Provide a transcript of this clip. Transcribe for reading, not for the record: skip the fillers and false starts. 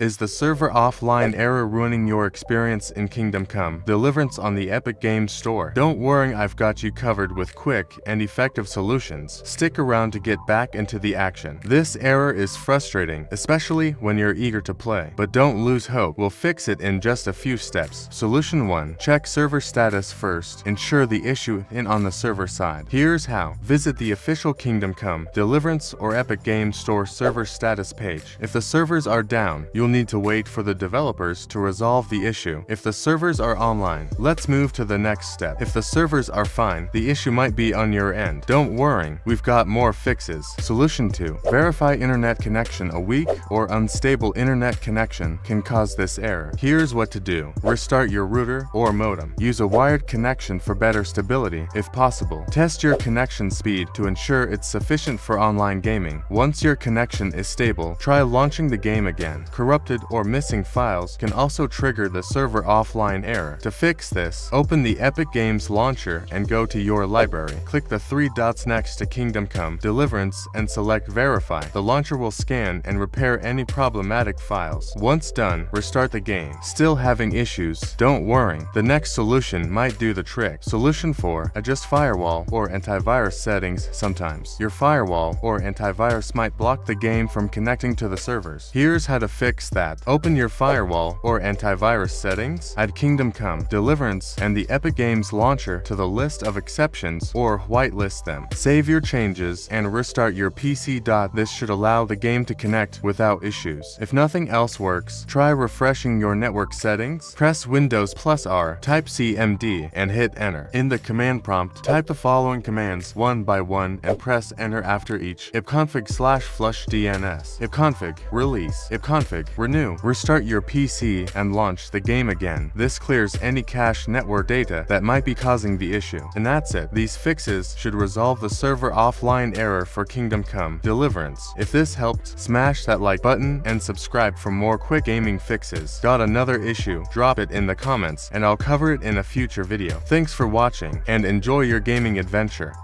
Is the server offline error ruining your experience in Kingdom Come: Deliverance on the Epic Games Store? Don't worry, I've got you covered with quick and effective solutions. Stick around to get back into the action. This error is frustrating, especially when you're eager to play. But don't lose hope, we'll fix it in just a few steps. Solution 1. Check server status first. Ensure the issue is on the server side. Here's how. Visit the official Kingdom Come, Deliverance, or Epic Games Store server status page. If the servers are down, you'll need to wait for the developers to resolve the issue. If the servers are online, let's move to the next step. If the servers are fine, the issue might be on your end. Don't worry, we've got more fixes. Solution 2. Verify internet connection. A weak or unstable internet connection can cause this error. Here's what to do. Restart your router or modem. Use a wired connection for better stability, if possible. Test your connection speed to ensure it's sufficient for online gaming. Once your connection is stable, try launching the game again. Corrupted or missing files can also trigger the server offline error. To fix this, open the Epic Games launcher and go to your library. Click the three dots next to Kingdom Come, Deliverance, and select Verify. The launcher will scan and repair any problematic files. Once done, restart the game. Still having issues? Don't worry, the next solution might do the trick. Solution 4. Adjust firewall or antivirus settings. Sometimes your firewall or antivirus might block the game from connecting to the servers. Here's how to fix that. Open your firewall or antivirus settings, add Kingdom Come, Deliverance, and the Epic Games launcher to the list of exceptions or whitelist them. Save your changes and restart your PC. This should allow the game to connect without issues. If nothing else works, try refreshing your network settings. Press Windows plus R, type CMD, and hit enter. In the command prompt, type the following commands one by one and press enter after each. ipconfig/flush DNS, ipconfig release, ipconfig renew. Restart your PC and launch the game again. This clears any cache network data that might be causing the issue. And that's it. These fixes should resolve the server offline error for Kingdom Come, Deliverance. If this helped, smash that like button and subscribe for more quick gaming fixes. Got another issue? Drop it in the comments and I'll cover it in a future video. Thanks for watching and enjoy your gaming adventure.